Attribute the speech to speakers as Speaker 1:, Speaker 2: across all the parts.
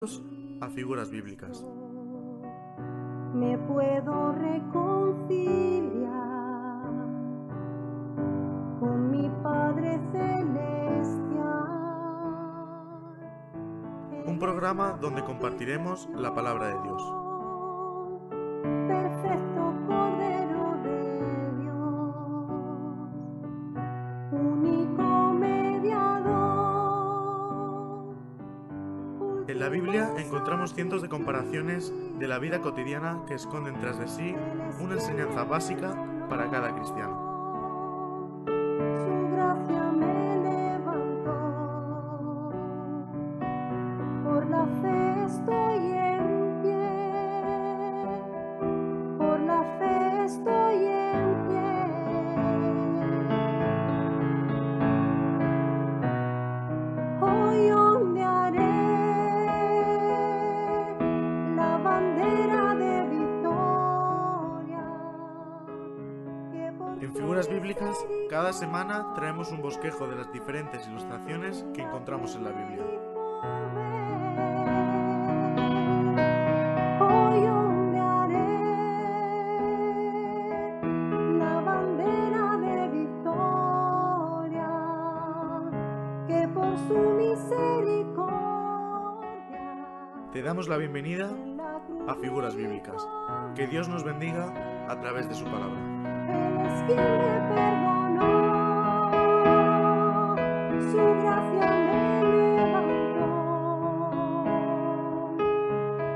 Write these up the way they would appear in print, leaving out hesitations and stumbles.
Speaker 1: a figuras bíblicas.
Speaker 2: Me puedo reconciliar con mi Padre Celestial.
Speaker 1: Un programa donde compartiremos la palabra de Dios.
Speaker 2: Perfecto Cordero de Dios, único mediador.
Speaker 1: En la Biblia encontramos cientos de comparaciones de la vida cotidiana que esconden tras de sí una enseñanza básica para cada cristiano.
Speaker 2: Su gracia me levantó, por la fe estoy en pie, por la fe estoy en pie. Hoy ondearé la bandera de victoria.
Speaker 1: En Figuras Bíblicas, cada semana traemos un bosquejo de las diferentes ilustraciones que encontramos en la Biblia.
Speaker 2: Hoy ondearé la bandera de victoria, que por su misericordia
Speaker 1: Te damos la bienvenida a Figuras Bíblicas. Que Dios nos bendiga a través de su palabra.
Speaker 2: Él es quien me perdonó, su gracia me levantó,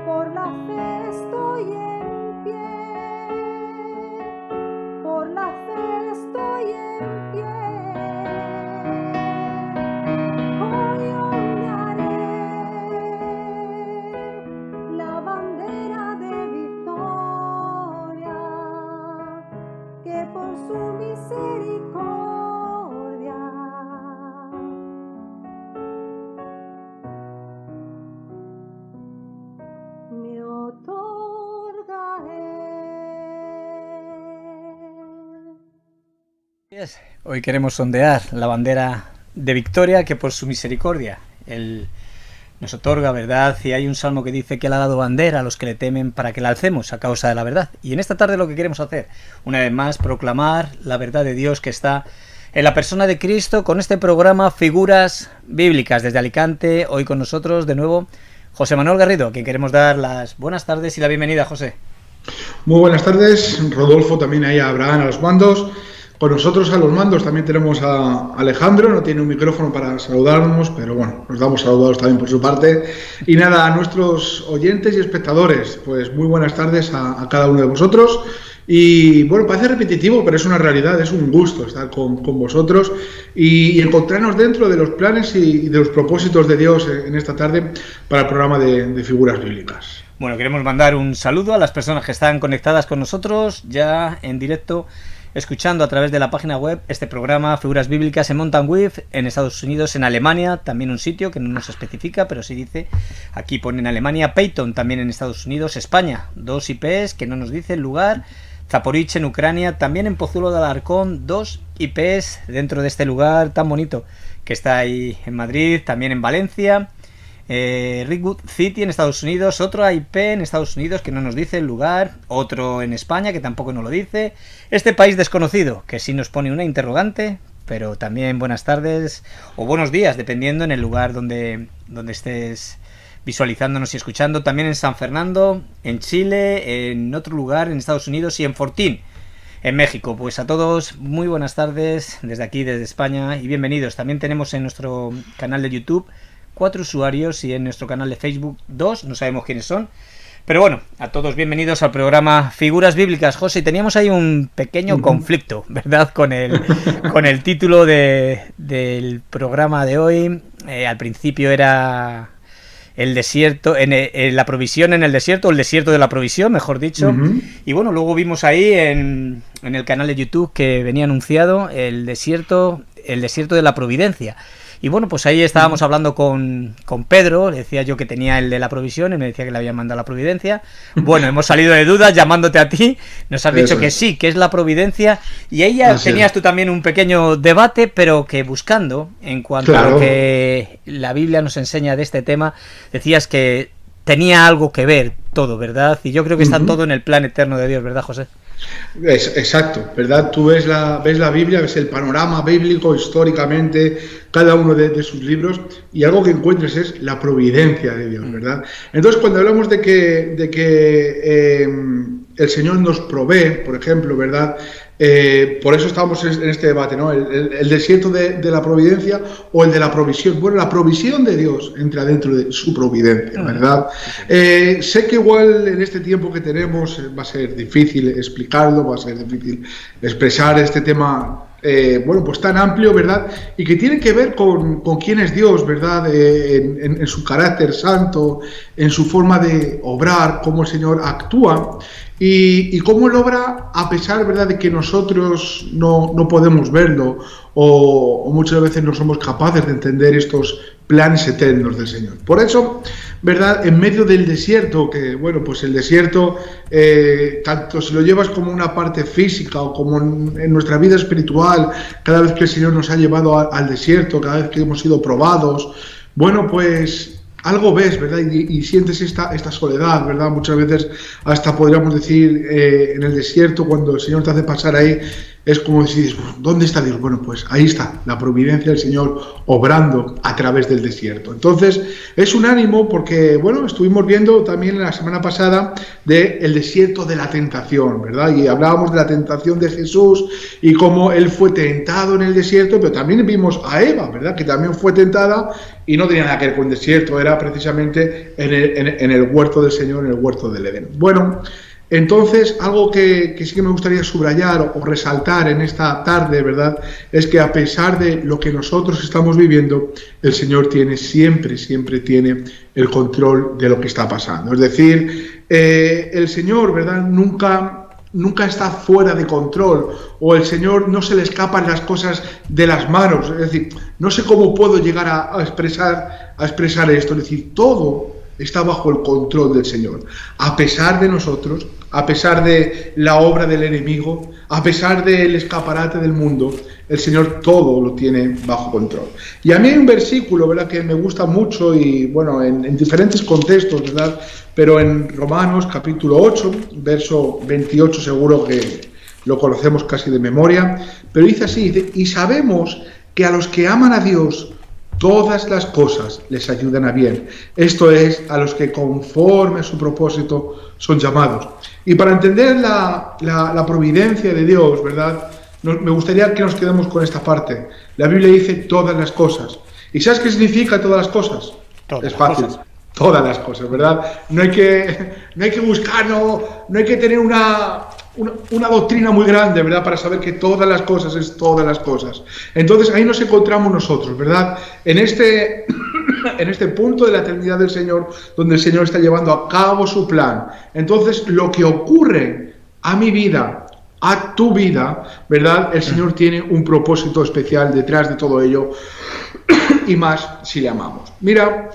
Speaker 2: por la fe estoy en pie, por la fe estoy en pie. Hoy ondearé la bandera de victoria, que por su misericordia me otorga Él.
Speaker 3: Hoy queremos sondear la bandera de victoria que por su misericordia Él nos otorga, ¿verdad? Y hay un salmo que dice que Él ha dado bandera a los que le temen para que la alcemos a causa de la verdad. Y en esta tarde lo que queremos hacer, una vez más, proclamar la verdad de Dios que está en la persona de Cristo con este programa Figuras Bíblicas. Desde Alicante, hoy con nosotros de nuevo José Manuel Garrido, a quien queremos dar las buenas tardes y la bienvenida, José.
Speaker 4: Muy buenas tardes, Rodolfo, también ahí a Abraham a los mandos. Con nosotros a los mandos también tenemos a Alejandro, no tiene un micrófono para saludarnos, pero bueno, nos damos saludados también por su parte. Y nada, a nuestros oyentes y espectadores, pues muy buenas tardes a cada uno de vosotros. Y bueno, parece repetitivo, pero es una realidad, es un gusto estar con vosotros y encontrarnos dentro de los planes y de los propósitos de Dios en esta tarde para el programa de Figuras Bíblicas.
Speaker 3: Bueno, queremos mandar un saludo a las personas que están conectadas con nosotros ya en directo, escuchando a través de la página web este programa Figuras Bíblicas en Mountain Wave, en Estados Unidos, en Alemania, también un sitio que no nos especifica, pero sí dice, aquí pone en Alemania, Peyton también en Estados Unidos, España, 2 IPs que no nos dice el lugar, Zaporizhzhia en Ucrania, también en Pozuelo de Alarcón, 2 IPs dentro de este lugar tan bonito que está ahí en Madrid, también en Valencia, Redwood City en Estados Unidos, otro IP en Estados Unidos que no nos dice el lugar, otro en España que tampoco nos lo dice, este país desconocido que sí nos pone una interrogante, pero también buenas tardes o buenos días dependiendo en el lugar donde estés visualizándonos y escuchando, también en San Fernando, en Chile, en otro lugar en Estados Unidos y en Fortín en México. Pues a todos muy buenas tardes desde aquí, desde España, y bienvenidos. También tenemos en nuestro canal de YouTube 4 usuarios y en nuestro canal de Facebook 2, no sabemos quiénes son, pero bueno, a todos bienvenidos al programa Figuras Bíblicas. José, teníamos ahí un pequeño conflicto, ¿verdad? Con el título del programa de hoy. Al principio era el desierto, la provisión en el desierto, o el desierto de la provisión, mejor dicho. Y bueno, luego vimos ahí en el canal de YouTube que venía anunciado el desierto de la providencia. Y bueno, pues ahí estábamos hablando con Pedro, le decía yo que tenía el de la provisión y me decía que le había mandado la providencia. Bueno, hemos salido de dudas llamándote a ti, nos has dicho que sí, que es la providencia, y ahí ya tenías tú también un pequeño debate, pero que buscando en cuanto a lo que la Biblia nos enseña de este tema, decías que tenía algo que ver todo, ¿verdad? Y yo creo que está todo en el plan eterno de Dios, ¿verdad, José?
Speaker 4: Exacto, ¿verdad? Tú ves la Biblia, ves el panorama bíblico históricamente, cada uno de sus libros, y algo que encuentres es la providencia de Dios, ¿verdad? Entonces, cuando hablamos de que el Señor nos provee, por ejemplo, ¿verdad? Por eso estamos en este debate, ¿no? El desierto de la providencia o el de la provisión. Bueno, la provisión de Dios entra dentro de su providencia, ¿verdad? Sé que igual en este tiempo que tenemos va a ser difícil explicarlo, va a ser difícil expresar este tema, bueno, pues tan amplio, ¿verdad? Y que tiene que ver con quién es Dios, ¿verdad? En su carácter santo, en su forma de obrar, cómo el Señor actúa. Y cómo Él obra a pesar, ¿verdad?, de que nosotros no podemos verlo o muchas veces no somos capaces de entender estos planes eternos del Señor. Por eso, ¿verdad?, en medio del desierto, que bueno, pues el desierto, tanto si lo llevas como una parte física o como en nuestra vida espiritual, cada vez que el Señor nos ha llevado al desierto, cada vez que hemos sido probados, bueno, pues algo ves, ¿verdad? Y sientes esta soledad, ¿verdad? Muchas veces hasta podríamos decir en el desierto, cuando el Señor te hace pasar ahí, es como si dices, ¿dónde está Dios? Bueno, pues ahí está, la providencia del Señor obrando a través del desierto. Entonces, es un ánimo porque, bueno, estuvimos viendo también la semana pasada del desierto de la tentación, ¿verdad? Y hablábamos de la tentación de Jesús y cómo Él fue tentado en el desierto, pero también vimos a Eva, ¿verdad? Que también fue tentada y no tenía nada que ver con el desierto, era precisamente en el huerto del Señor, en el huerto del Edén. Bueno, entonces, algo que sí que me gustaría subrayar o resaltar en esta tarde, ¿verdad?, es que a pesar de lo que nosotros estamos viviendo, el Señor siempre tiene el control de lo que está pasando. Es decir, el Señor, ¿verdad?, nunca está fuera de control, o el Señor no se le escapan las cosas de las manos. Es decir, no sé cómo puedo llegar a expresar esto. Es decir, todo está bajo el control del Señor. A pesar de nosotros, a pesar de la obra del enemigo, a pesar del escaparate del mundo, el Señor todo lo tiene bajo control. Y a mí hay un versículo, ¿verdad?, que me gusta mucho y, bueno, en diferentes contextos, ¿verdad?, pero en Romanos capítulo 8, verso 28, seguro que lo conocemos casi de memoria, pero dice así, dice, y sabemos que a los que aman a Dios, todas las cosas les ayudan a bien. Esto es, a los que conforme a su propósito son llamados. Y para entender la providencia de Dios, ¿verdad?, me gustaría que nos quedemos con esta parte. La Biblia dice todas las cosas. ¿Y sabes qué significa todas las cosas?
Speaker 3: Todas
Speaker 4: es fácil.
Speaker 3: Las cosas.
Speaker 4: Todas las cosas, ¿verdad? No hay que buscar, no hay que tener una doctrina muy grande, ¿verdad?, para saber que todas las cosas es todas las cosas. Entonces ahí nos encontramos nosotros, ¿verdad?, en este punto de la eternidad del Señor, donde el Señor está llevando a cabo su plan. Entonces, lo que ocurre a mi vida, a tu vida, ¿verdad?, el Señor tiene un propósito especial detrás de todo ello, y más si le amamos. Mira,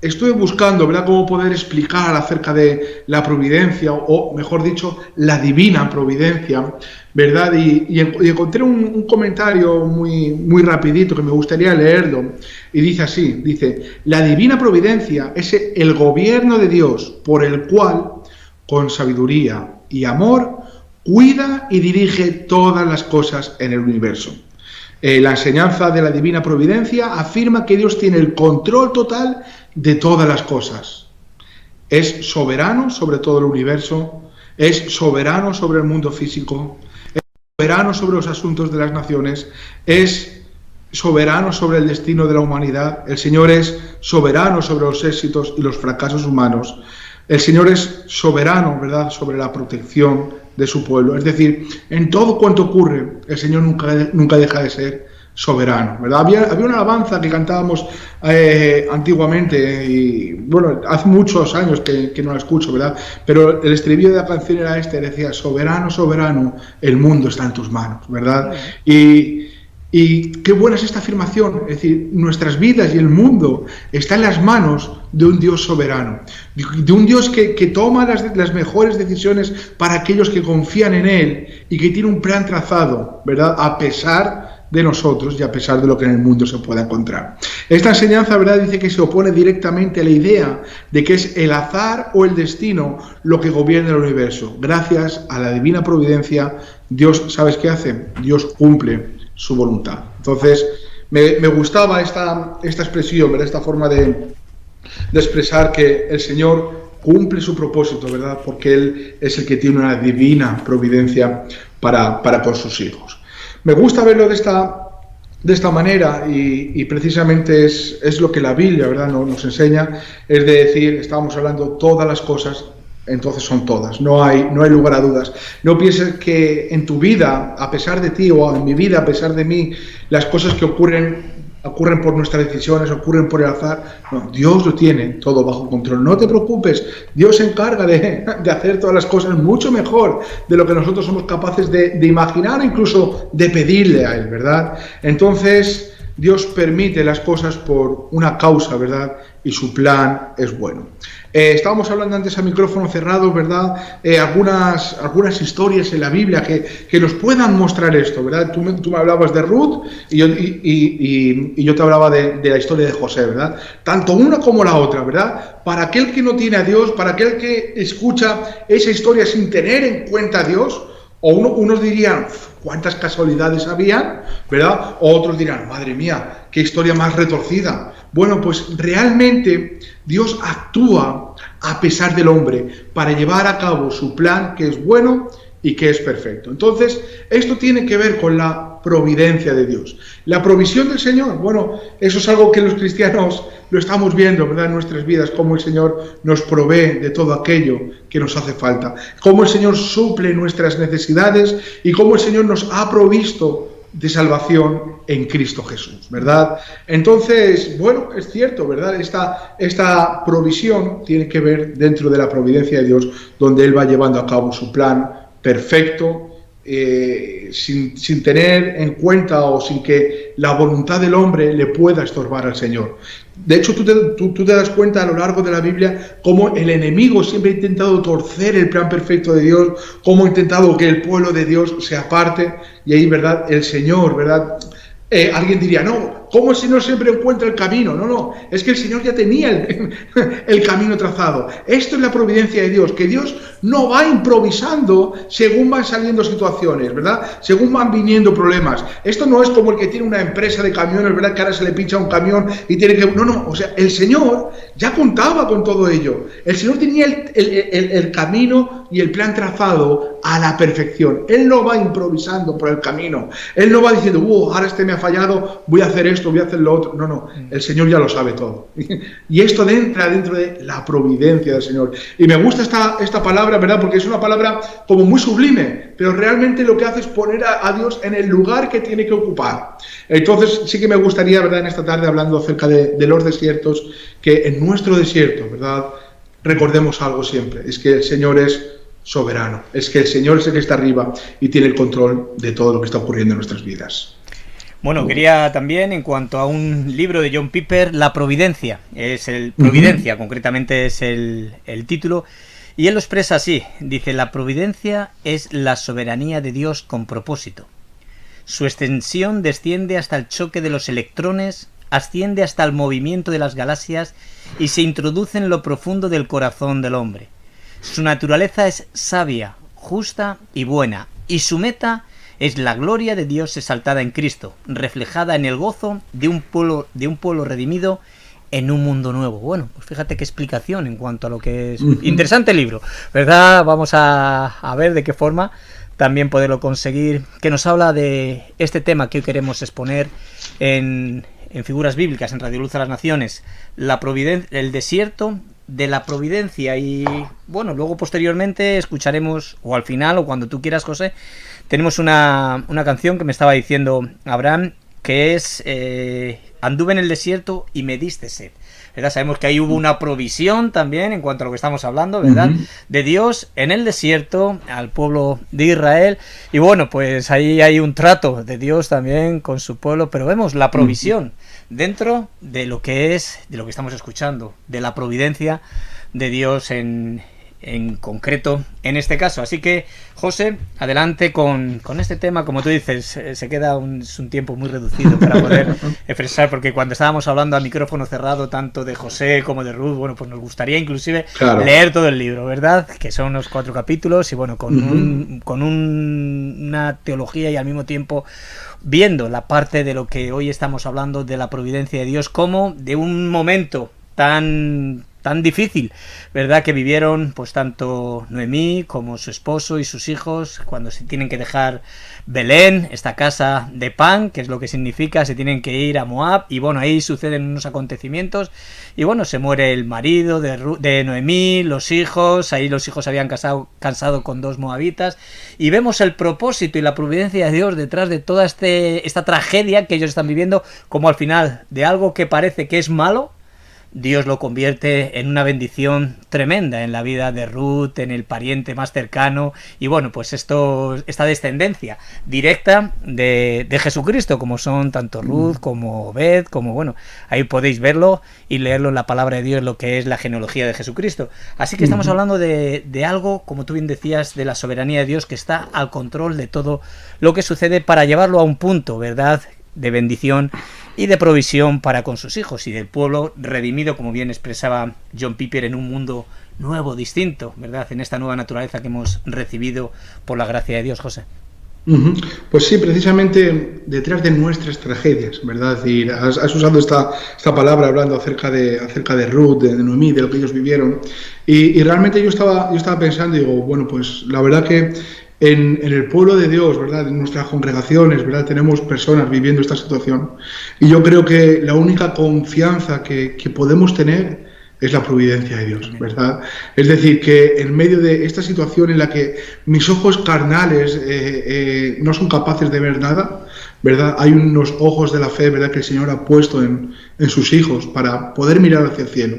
Speaker 4: estuve buscando, ¿verdad?, cómo poder explicar acerca de la providencia, o mejor dicho, la divina providencia, ¿verdad? Y encontré un comentario muy rapidito que me gustaría leerlo, y dice así, dice, la divina providencia es el gobierno de Dios por el cual, con sabiduría y amor, cuida y dirige todas las cosas en el universo. La enseñanza de la divina providencia afirma que Dios tiene el control total de todas las cosas. Es soberano sobre todo el universo, es soberano sobre el mundo físico, es soberano sobre los asuntos de las naciones, es soberano sobre el destino de la humanidad. El Señor es soberano sobre los éxitos y los fracasos humanos. El Señor es soberano, ¿verdad?, sobre la protección de su pueblo. Es decir, en todo cuanto ocurre, el Señor nunca deja de ser soberano, ¿verdad? Había una alabanza que cantábamos antiguamente, y bueno, hace muchos años que no la escucho, ¿verdad? Pero el estribillo de la canción era decía, soberano, soberano, el mundo está en tus manos, ¿verdad? Y Y qué buena es esta afirmación, es decir, nuestras vidas y el mundo está en las manos de un Dios soberano, de un Dios que toma las mejores decisiones para aquellos que confían en Él y que tiene un plan trazado, ¿verdad?, a pesar de nosotros y a pesar de lo que en el mundo se pueda encontrar. Esta enseñanza, ¿verdad?, dice que se opone directamente a la idea de que es el azar o el destino lo que gobierna el universo. Gracias a la divina providencia, Dios, ¿sabes qué hace? Dios cumple su voluntad. Entonces, me gustaba esta expresión, ¿verdad?, esta forma de expresar que el Señor cumple su propósito, ¿verdad?, porque Él es el que tiene una divina providencia para con sus hijos. Me gusta verlo de esta manera y precisamente es lo que la Biblia, ¿verdad?, nos enseña, es de decir, estábamos hablando todas las cosas, entonces son todas, no hay lugar a dudas. No pienses que en tu vida, a pesar de ti, o en mi vida, a pesar de mí, las cosas que ocurren por nuestras decisiones, ocurren por el azar. No, Dios lo tiene todo bajo control. No te preocupes, Dios se encarga de hacer todas las cosas mucho mejor de lo que nosotros somos capaces de imaginar, incluso de pedirle a Él, ¿verdad? Entonces, Dios permite las cosas por una causa, ¿verdad? Y su plan es bueno. Estábamos hablando antes a micrófono cerrado, ¿verdad? Algunas historias en la Biblia que nos puedan mostrar esto, ¿verdad? Tú me hablabas de Ruth y yo te hablaba de la historia de José, ¿verdad? Tanto una como la otra, ¿verdad? Para aquel que no tiene a Dios, para aquel que escucha esa historia sin tener en cuenta a Dios, unos dirían, ¿cuántas casualidades habían? ¿Verdad? O otros dirán, madre mía, qué historia más retorcida. Bueno, pues realmente Dios actúa a pesar del hombre para llevar a cabo su plan, que es bueno y que es perfecto. Entonces, esto tiene que ver con la providencia de Dios. La provisión del Señor, bueno, eso es algo que los cristianos lo estamos viendo, ¿verdad?, en nuestras vidas, cómo el Señor nos provee de todo aquello que nos hace falta, cómo el Señor suple nuestras necesidades y cómo el Señor nos ha provisto de salvación en Cristo Jesús, ¿verdad? Entonces, bueno, es cierto, ¿verdad? Esta provisión tiene que ver dentro de la providencia de Dios, donde Él va llevando a cabo su plan perfecto, sin tener en cuenta o sin que la voluntad del hombre le pueda estorbar al Señor. De hecho, tú te das cuenta a lo largo de la Biblia cómo el enemigo siempre ha intentado torcer el plan perfecto de Dios, cómo ha intentado que el pueblo de Dios se aparte, y ahí, ¿verdad?, el Señor, ¿verdad? Alguien diría, no, ¿cómo el Señor siempre encuentra el camino? No, es que el Señor ya tenía el camino trazado. Esto es la providencia de Dios, que Dios no va improvisando según van saliendo situaciones, ¿verdad? Según van viniendo problemas. Esto no es como el que tiene una empresa de camiones, ¿verdad?, que ahora se le pincha un camión y tiene que... No, o sea, el Señor ya contaba con todo ello. El Señor tenía el camino y el plan trazado a la perfección. Él no va improvisando por el camino. Él no va diciendo, ahora este me ha fallado, voy a hacer esto, voy a hacer lo otro. No, el Señor ya lo sabe todo. Y esto entra dentro de la providencia del Señor. Y me gusta esta palabra, ¿verdad?, porque es una palabra como muy sublime, pero realmente lo que hace es poner a Dios en el lugar que tiene que ocupar. Entonces sí que me gustaría, ¿verdad?, en esta tarde, hablando acerca de los desiertos, que en nuestro desierto, ¿verdad?, recordemos algo siempre, es que el Señor es soberano, es que el Señor es el que está arriba y tiene el control de todo lo que está ocurriendo en nuestras vidas.
Speaker 3: Bueno, quería también, en cuanto a un libro de John Piper, La Providencia, Providencia, concretamente es el título, y él lo expresa así, dice, la providencia es la soberanía de Dios con propósito. Su extensión desciende hasta el choque de los electrones, asciende hasta el movimiento de las galaxias y se introduce en lo profundo del corazón del hombre. Su naturaleza es sabia, justa y buena, y su meta es la gloria de Dios exaltada en Cristo, reflejada en el gozo de un pueblo redimido en un mundo nuevo. Bueno, pues fíjate qué explicación en cuanto a lo que es. Interesante libro, ¿verdad? Vamos a ver de qué forma también poderlo conseguir, que nos habla de este tema que hoy queremos exponer en Figuras Bíblicas, en Radio Luz a las Naciones, el desierto de la providencia. Y bueno, luego posteriormente escucharemos, o al final, o cuando tú quieras, José, tenemos una canción que me estaba diciendo Abraham, que es Anduve en el desierto y me diste sed. ¿verdad? Sabemos que ahí hubo una provisión también en cuanto a lo que estamos hablando, ¿verdad? De Dios en el desierto al pueblo de Israel. Y bueno, pues ahí hay un trato de Dios también con su pueblo, pero vemos la provisión dentro de lo que estamos escuchando, de la providencia de Dios en concreto en este caso. Así que, José, adelante con este tema. Como tú dices, se queda un tiempo muy reducido para poder expresar, porque cuando estábamos hablando a micrófono cerrado tanto de José como de Ruth, bueno, pues nos gustaría inclusive leer todo el libro, ¿verdad? Que son unos 4 capítulos y bueno, con una teología y al mismo tiempo viendo la parte de lo que hoy estamos hablando de la providencia de Dios, como de un momento tan difícil, ¿verdad?, que vivieron pues tanto Noemí como su esposo y sus hijos cuando se tienen que dejar Belén, esta casa de pan, que es lo que significa, se tienen que ir a Moab, y bueno, ahí suceden unos acontecimientos, y bueno, se muere el marido de Noemí, los hijos, ahí los hijos se habían cansado con 2 moabitas, y vemos el propósito y la providencia de Dios detrás de toda esta tragedia que ellos están viviendo, como al final de algo que parece que es malo, Dios lo convierte en una bendición tremenda en la vida de Ruth, en el pariente más cercano, y bueno, pues esta descendencia directa de Jesucristo, como son tanto Ruth como Obed, como bueno, ahí podéis verlo y leerlo en la palabra de Dios, lo que es la genealogía de Jesucristo. Así que estamos hablando de algo, como tú bien decías, de la soberanía de Dios que está al control de todo lo que sucede para llevarlo a un punto, ¿verdad?, de bendición y de provisión para con sus hijos y del pueblo redimido, como bien expresaba John Piper, en un mundo nuevo, distinto, ¿verdad?, en esta nueva naturaleza que hemos recibido por la gracia de Dios, José.
Speaker 4: Pues sí, precisamente detrás de nuestras tragedias, ¿verdad? Es decir, has usado esta palabra hablando acerca de Ruth, de Noemí, de lo que ellos vivieron, y realmente yo estaba pensando y digo, bueno, pues la verdad que en el pueblo de Dios, ¿verdad?, en nuestras congregaciones, ¿verdad?, tenemos personas viviendo esta situación, y yo creo que la única confianza que podemos tener es la providencia de Dios, ¿verdad? Es decir, que en medio de esta situación en la que mis ojos carnales no son capaces de ver nada, ¿verdad?, hay unos ojos de la fe, ¿verdad?, que el Señor ha puesto en sus hijos para poder mirar hacia el cielo,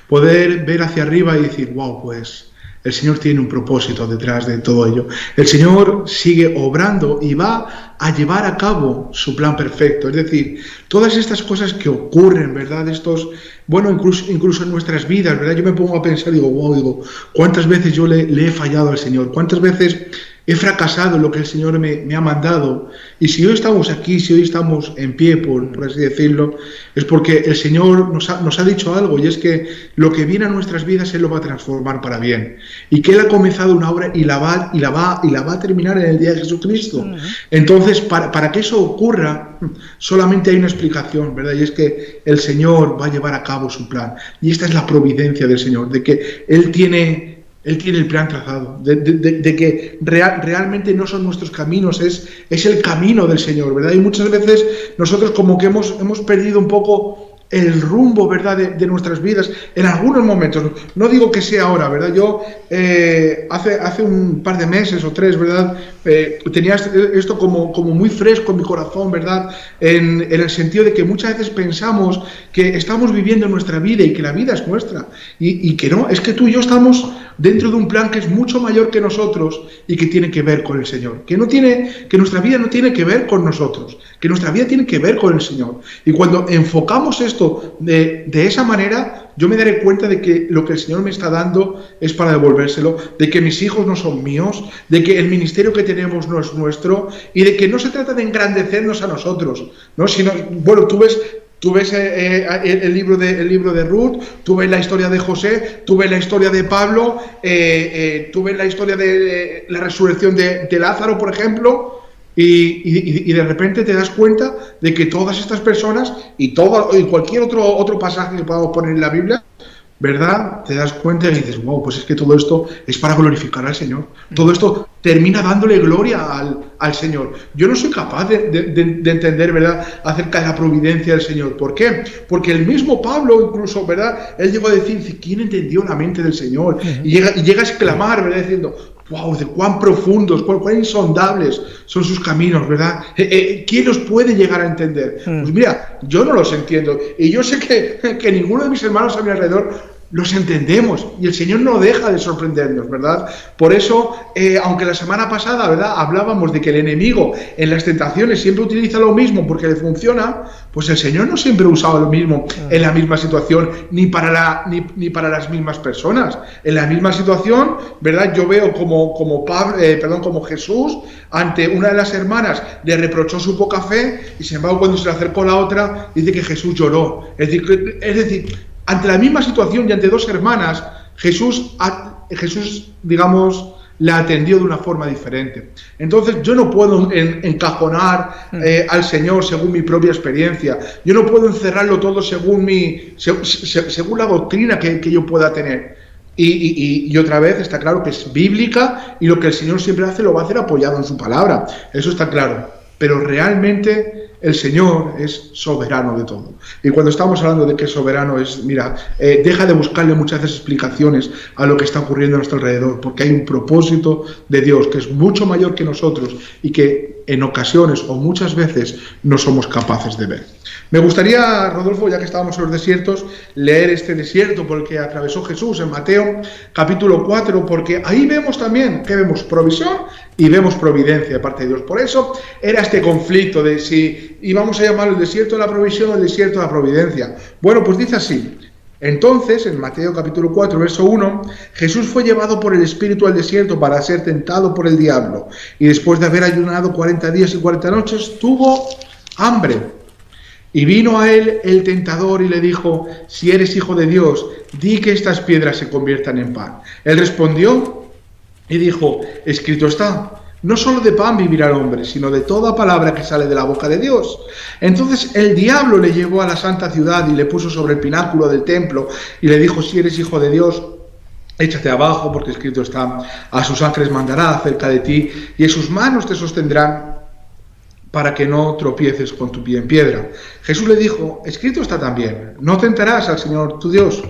Speaker 4: poder ver hacia arriba y decir, wow, pues el Señor tiene un propósito detrás de todo ello. El Señor sigue obrando y va a llevar a cabo su plan perfecto. Es decir, todas estas cosas que ocurren, ¿verdad? Bueno, incluso en nuestras vidas, ¿verdad? Yo me pongo a pensar, digo, ¿cuántas veces yo le he fallado al Señor? ¿Cuántas veces he fracasado en lo que el Señor me ha mandado? Y si hoy estamos aquí, si hoy estamos en pie, por así decirlo, es porque el Señor nos ha dicho algo, y es que lo que viene a nuestras vidas Él lo va a transformar para bien, y que Él ha comenzado una obra y la va a terminar en el día de Jesucristo. Entonces, para que eso ocurra, solamente hay una explicación, ¿verdad? Y es que el Señor va a llevar a cabo su plan, y esta es la providencia del Señor, de que Él tiene el plan trazado, de que realmente no son nuestros caminos, es el camino del Señor, ¿verdad? Y muchas veces nosotros como que hemos perdido un poco el rumbo, ¿verdad?, de nuestras vidas en algunos momentos. No digo que sea ahora, ¿verdad? Yo hace un par de meses o 3, ¿verdad?, tenía esto como muy fresco en mi corazón, ¿verdad?, en el sentido de que muchas veces pensamos que estamos viviendo nuestra vida y que la vida es nuestra, y que no, es que tú y yo estamos dentro de un plan que es mucho mayor que nosotros y que tiene que ver con el Señor, que nuestra vida no tiene que ver con nosotros, que nuestra vida tiene que ver con el Señor. Y cuando enfocamos esto de esa manera, yo me daré cuenta de que lo que el Señor me está dando es para devolvérselo, de que mis hijos no son míos, de que el ministerio que tenemos no es nuestro, y de que no se trata de engrandecernos a nosotros, ¿no? Sino, bueno, tú ves el libro de Ruth, tú ves la historia de José, tú ves la historia de Pablo, tú ves la historia de la resurrección de Lázaro, por ejemplo, y de repente te das cuenta de que todas estas personas y cualquier otro pasaje que podamos poner en la Biblia, ¿verdad?, te das cuenta y dices, wow, pues es que todo esto es para glorificar al Señor. Todo esto termina dándole gloria al Señor. Yo no soy capaz de entender, ¿verdad?, acerca de la providencia del Señor. ¿Por qué? Porque el mismo Pablo, incluso, ¿verdad?, él llegó a decir, ¿quién entendió la mente del Señor? Y llega a exclamar, ¿verdad?, diciendo, wow, de cuán profundos, cuán insondables son sus caminos, ¿verdad? ¿Quién los puede llegar a entender? Pues mira, yo no los entiendo. Y yo sé que ninguno de mis hermanos a mi alrededor los entendemos, y el Señor no deja de sorprendernos, ¿verdad? Por eso, aunque la semana pasada, ¿verdad?, hablábamos de que el enemigo en las tentaciones siempre utiliza lo mismo porque le funciona, pues el Señor no siempre ha usado lo mismo en la misma situación, ni para las mismas personas. En la misma situación, ¿verdad?, yo veo como Jesús, ante una de las hermanas, le reprochó su poca fe, y sin embargo cuando se le acercó la otra, dice que Jesús lloró. Es decir, ante la misma situación y ante dos hermanas, Jesús, digamos, la atendió de una forma diferente. Entonces, yo no puedo encajonar al Señor según mi propia experiencia. Yo no puedo encerrarlo todo según la doctrina que yo pueda tener. Y otra vez está claro que es bíblica, y lo que el Señor siempre hace lo va a hacer apoyado en su palabra. Eso está claro. Pero realmente el Señor es soberano de todo. Y cuando estamos hablando de que es soberano, deja de buscarle muchas veces explicaciones a lo que está ocurriendo a nuestro alrededor, porque hay un propósito de Dios que es mucho mayor que nosotros y que en ocasiones o muchas veces no somos capaces de ver. Me gustaría, Rodolfo, ya que estábamos en los desiertos, leer este desierto por el que atravesó Jesús en Mateo capítulo 4, porque ahí vemos también que vemos provisión y vemos providencia de parte de Dios. Por eso era este conflicto de si íbamos a llamarlo el desierto de la provisión o el desierto de la providencia. Bueno, pues dice así. Entonces, en Mateo capítulo 4, verso 1, Jesús fue llevado por el Espíritu al desierto para ser tentado por el diablo. Y después de haber ayunado 40 días y 40 noches, tuvo hambre. Y vino a él el tentador y le dijo, si eres hijo de Dios, di que estas piedras se conviertan en pan. Él respondió y dijo, escrito está, no solo de pan vivirá el hombre, sino de toda palabra que sale de la boca de Dios. Entonces el diablo le llevó a la santa ciudad y le puso sobre el pináculo del templo y le dijo, si eres hijo de Dios, échate abajo, porque escrito está, a sus ángeles mandará acerca de ti y en sus manos te sostendrán para que no tropieces con tu pie en piedra. Jesús le dijo, escrito está también, no tentarás al Señor tu Dios.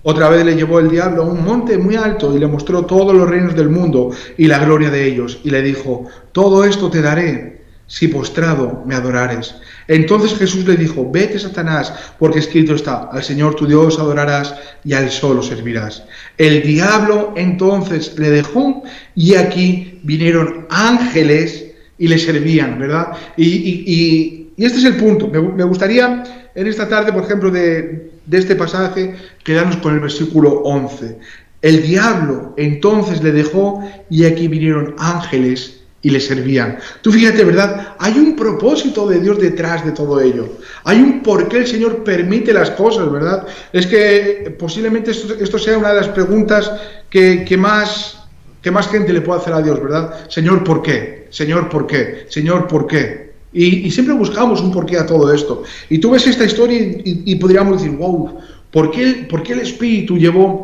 Speaker 4: Otra vez le llevó el diablo a un monte muy alto y le mostró todos los reinos del mundo y la gloria de ellos. Y le dijo, todo esto te daré si postrado me adorares. Entonces Jesús le dijo, vete, Satanás, porque escrito está, al Señor tu Dios adorarás y a él solo servirás. El diablo entonces le dejó y aquí vinieron ángeles y le servían, ¿verdad? Y este es el punto. Me gustaría en esta tarde, por ejemplo, de este pasaje, quedarnos con el versículo 11. El diablo entonces le dejó y aquí vinieron ángeles y le servían. Tú fíjate, ¿verdad? Hay un propósito de Dios detrás de todo ello. Hay un por qué el Señor permite las cosas, ¿verdad? Es que posiblemente esto sea una de las preguntas que más gente le puede hacer a Dios, ¿verdad? Señor, ¿por qué? Señor, ¿por qué? Señor, ¿por qué? Y siempre buscamos un porqué a todo esto. Y tú ves esta historia y podríamos decir, wow, ¿por qué el Espíritu llevó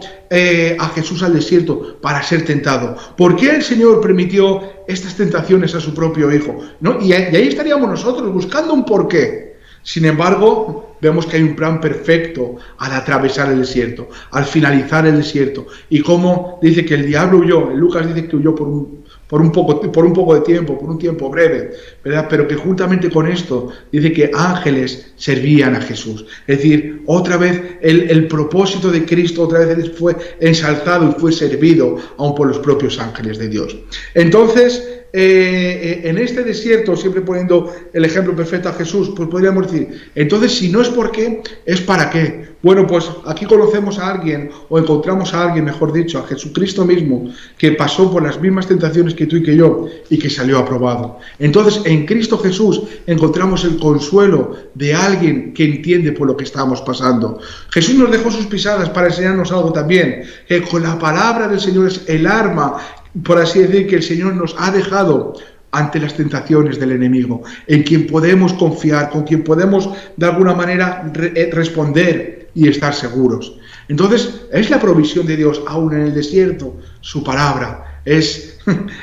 Speaker 4: a Jesús al desierto para ser tentado? ¿Por qué el Señor permitió estas tentaciones a su propio Hijo? ¿No? Y ahí estaríamos nosotros buscando un porqué. Sin embargo, vemos que hay un plan perfecto al atravesar el desierto, al finalizar el desierto. Y como dice que el diablo huyó, en Lucas dice que huyó por un poco de tiempo, por un tiempo breve, ¿verdad? Pero que juntamente con esto dice que ángeles servían a Jesús. Es decir, otra vez el propósito de Cristo, otra vez él fue ensalzado y fue servido aún por los propios ángeles de Dios. Entonces, en este desierto, siempre poniendo el ejemplo perfecto a Jesús, pues podríamos decir, entonces si no es por qué, es para qué. Bueno, pues aquí conocemos a alguien, o encontramos a alguien, mejor dicho, a Jesucristo mismo, que pasó por las mismas tentaciones que tú y que yo, y que salió aprobado. Entonces, en Cristo Jesús encontramos el consuelo de alguien que entiende por lo que estamos pasando. Jesús nos dejó sus pisadas para enseñarnos algo también, que con la palabra del Señor es el arma, por así decir, que el Señor nos ha dejado ante las tentaciones del enemigo, en quien podemos confiar, con quien podemos de alguna manera responder y estar seguros. Entonces, es la provisión de Dios, aún en el desierto, su palabra. Es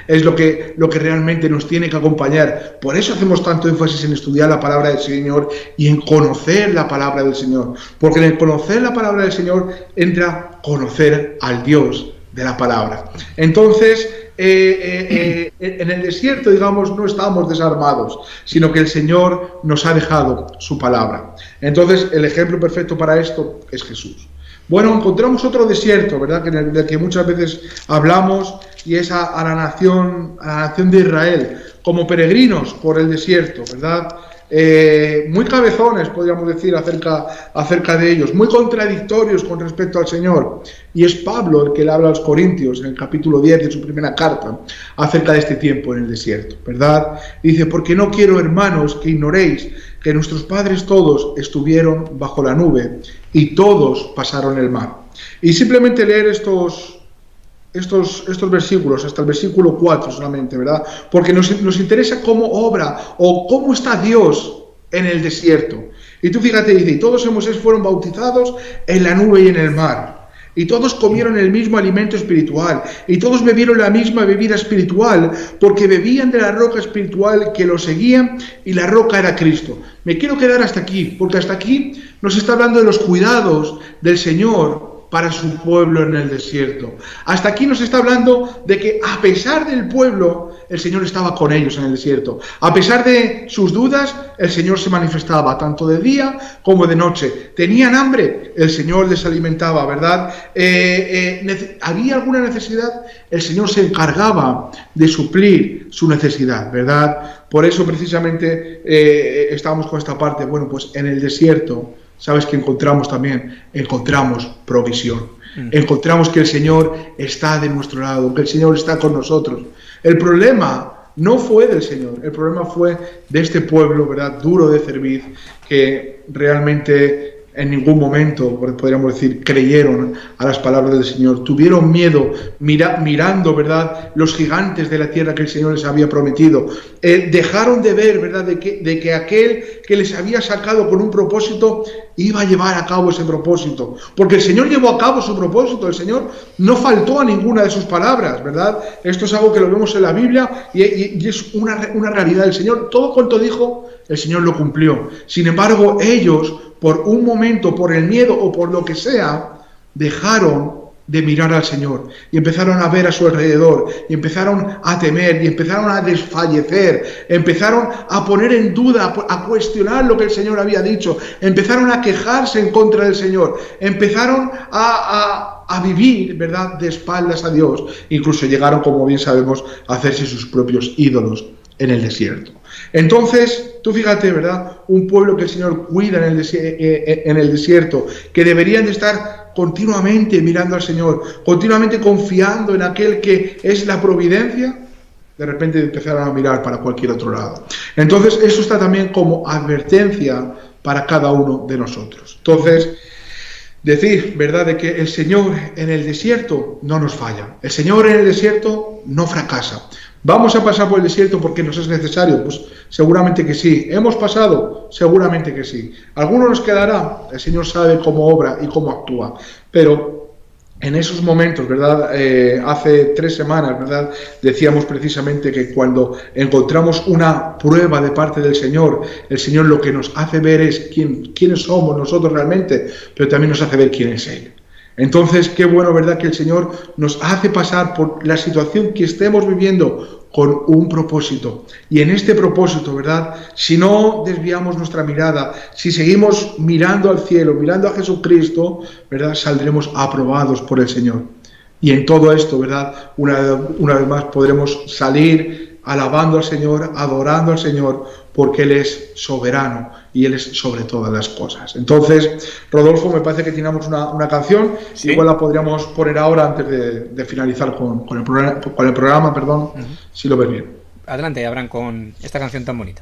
Speaker 4: es lo que realmente nos tiene que acompañar. Por eso hacemos tanto énfasis en estudiar la palabra del Señor y en conocer la palabra del Señor. Porque en el conocer la palabra del Señor entra conocer al Dios de la palabra. Entonces, en el desierto, digamos, no estamos desarmados, sino que el Señor nos ha dejado su palabra. Entonces, el ejemplo perfecto para esto es Jesús. Bueno, encontramos otro desierto, ¿verdad?, del que muchas veces hablamos, y es a la nación de Israel, como peregrinos por el desierto, ¿verdad? Muy cabezones, podríamos decir, acerca de ellos, muy contradictorios con respecto al Señor. Y es Pablo el que le habla a los Corintios en el capítulo 10 de su primera carta acerca de este tiempo en el desierto, ¿verdad? Dice: porque no quiero, hermanos, que ignoréis que nuestros padres todos estuvieron bajo la nube y todos pasaron el mar. Y simplemente leer estos versículos, hasta el versículo 4 solamente, ¿verdad? Porque nos interesa cómo obra o cómo está Dios en el desierto. Y tú fíjate, dice: y todos fueron bautizados en la nube y en el mar. Y todos comieron el mismo alimento espiritual, y todos bebieron la misma bebida espiritual, porque bebían de la roca espiritual que los seguía, y la roca era Cristo. Me quiero quedar hasta aquí, porque hasta aquí nos está hablando de los cuidados del Señor para su pueblo en el desierto. Hasta aquí nos está hablando de que, a pesar del pueblo, el Señor estaba con ellos en el desierto. A pesar de sus dudas, el Señor se manifestaba tanto de día como de noche. Tenían hambre, el Señor les alimentaba, ¿verdad? Había alguna necesidad, el Señor se encargaba de suplir su necesidad, ¿verdad? Por eso precisamente estábamos con esta parte. Bueno, pues en el desierto, ¿sabes qué encontramos también? Encontramos provisión. Encontramos que el Señor está de nuestro lado, que el Señor está con nosotros. El problema no fue del Señor, el problema fue de este pueblo, ¿verdad?, duro de cerviz, que realmente en ningún momento, podríamos decir, creyeron a las palabras del Señor. Tuvieron miedo mirando, ¿verdad?, los gigantes de la tierra que el Señor les había prometido. Dejaron de ver, ¿verdad?, de que aquel que les había sacado con un propósito iba a llevar a cabo ese propósito. Porque el Señor llevó a cabo su propósito, el Señor no faltó a ninguna de sus palabras, ¿verdad? Esto es algo que lo vemos en la Biblia y es una realidad. El Señor, todo cuanto dijo, el Señor lo cumplió. Sin embargo, ellos, por un momento, por el miedo o por lo que sea, dejaron de mirar al Señor y empezaron a ver a su alrededor y empezaron a temer y empezaron a desfallecer, empezaron a poner en duda, a cuestionar lo que el Señor había dicho, empezaron a quejarse en contra del Señor, empezaron a vivir, ¿verdad?, de espaldas a Dios. Incluso llegaron, como bien sabemos, a hacerse sus propios ídolos en el desierto. Entonces, tú fíjate, ¿verdad?, un pueblo que el Señor cuida en el desierto, que deberían de estar continuamente mirando al Señor, continuamente confiando en aquel que es la providencia, de repente empezaron a mirar para cualquier otro lado. Entonces, eso está también como advertencia para cada uno de nosotros. Entonces, decir, ¿verdad?, de que el Señor en el desierto no nos falla. El Señor en el desierto no fracasa. ¿Vamos a pasar por el desierto porque nos es necesario? Pues seguramente que sí. ¿Hemos pasado? Seguramente que sí. ¿Alguno nos quedará? El Señor sabe cómo obra y cómo actúa. Pero en esos momentos, ¿verdad? Hace 3 semanas, ¿verdad?, decíamos precisamente que cuando encontramos una prueba de parte del Señor, el Señor lo que nos hace ver es quiénes somos nosotros realmente, pero también nos hace ver quién es Él. Entonces, qué bueno, ¿verdad?, que el Señor nos hace pasar por la situación que estemos viviendo con un propósito. Y en este propósito, ¿verdad?, si no desviamos nuestra mirada, si seguimos mirando al cielo, mirando a Jesucristo, ¿verdad?, saldremos aprobados por el Señor. Y en todo esto, ¿verdad?, una vez más podremos salir alabando al Señor, adorando al Señor, porque Él es soberano y Él es sobre todas las cosas. Entonces, Rodolfo, me parece que tenemos una canción, ¿sí? Igual la podríamos poner ahora antes de finalizar con el programa, perdón, si lo ves bien.
Speaker 3: Adelante, Abraham, con esta canción tan bonita.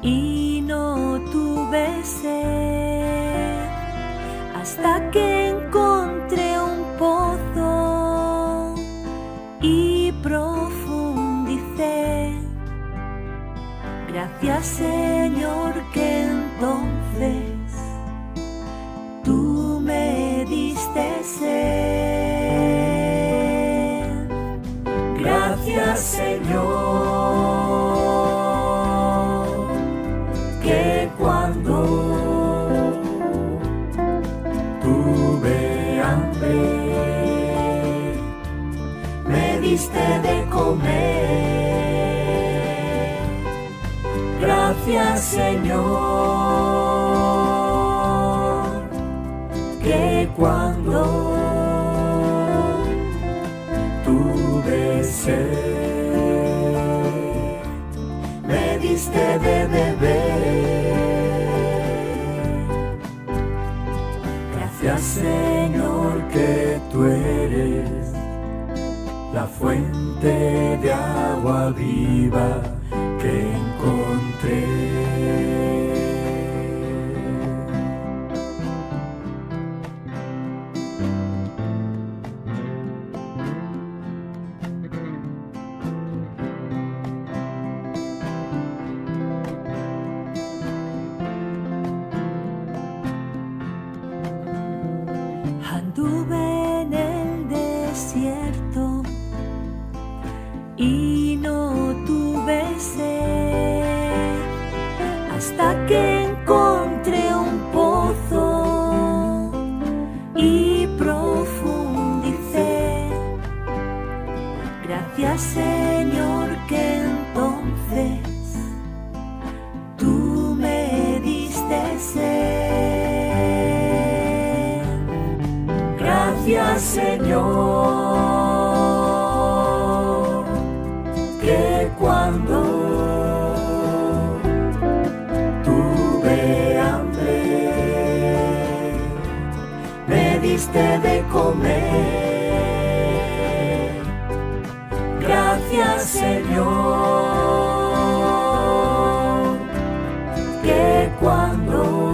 Speaker 5: Y no tuve sed.
Speaker 2: hasta que encontré un pozo y profundicé. Gracias, Señor, que entonces tú me diste sed. Gracias, Señor, que cuando tuve hambre me diste de comer. Gracias, Señor, que cuando tuve sed me diste de beber. Gracias, Señor, que tú eres la fuente de agua viva que encontré. Anduve en el desierto y no tuve sed, hasta que encontré un pozo y profundicé. Gracias, Señor, que entonces tú me diste sed. Gracias, Señor, que cuando tuve hambre me diste de comer. Gracias, Señor, que cuando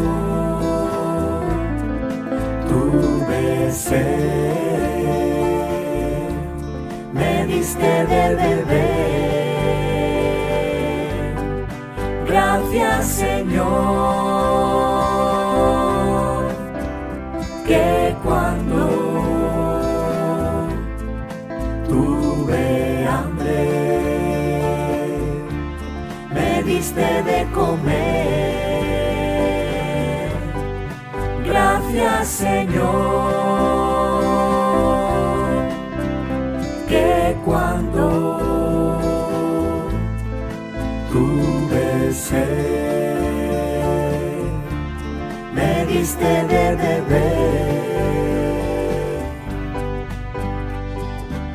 Speaker 2: tuve sed me diste de beber. Gracias, Señor, que cuando tuve hambre me diste de comer. Gracias, Señor, que cuando tuve sed me diste de beber.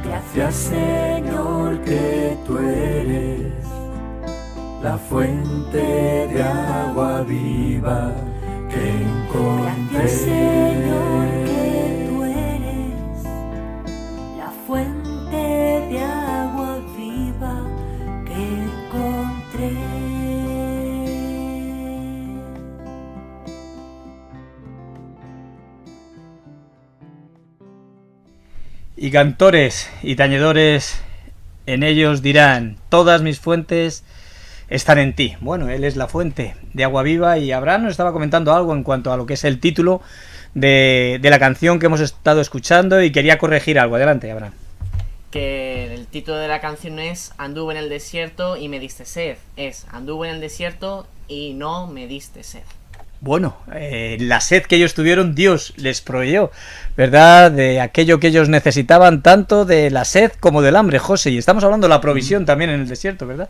Speaker 2: Gracias, Señor, que tú eres la fuente de agua viva que encontré. Gracias, Señor, que tú eres la fuente de agua viva que encontré.
Speaker 3: Y cantores y tañedores en ellos dirán: todas mis fuentes están en ti. Bueno, él es la fuente de agua viva, y Abraham nos estaba comentando algo en cuanto a lo que es el título de la canción que hemos estado escuchando, y quería corregir algo. Adelante, Abraham.
Speaker 5: Que el título de la canción es Anduve en el desierto y me diste sed. Es Anduve en el desierto y no me diste sed.
Speaker 3: Bueno, la sed que ellos tuvieron, Dios les proveyó, ¿verdad? De aquello que ellos necesitaban, tanto de la sed como del hambre, José. Y estamos hablando de la provisión también en el desierto, ¿verdad?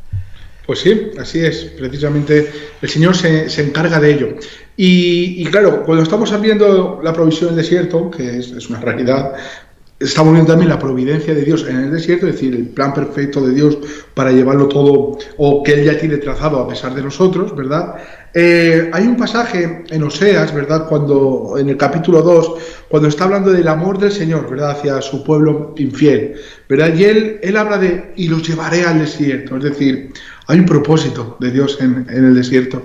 Speaker 4: Pues sí, así es. Precisamente el Señor se encarga de ello. Y claro, cuando estamos viendo la provisión del desierto, que es una realidad, estamos viendo también la providencia de Dios en el desierto, es decir, el plan perfecto de Dios para llevarlo todo, o que Él ya tiene trazado a pesar de nosotros, ¿verdad? Hay un pasaje en Oseas, ¿verdad?, cuando en el capítulo 2, cuando está hablando del amor del Señor, ¿verdad?, hacia su pueblo infiel, ¿verdad? Y él habla de, y los llevaré al desierto, es decir, hay un propósito de Dios en el desierto.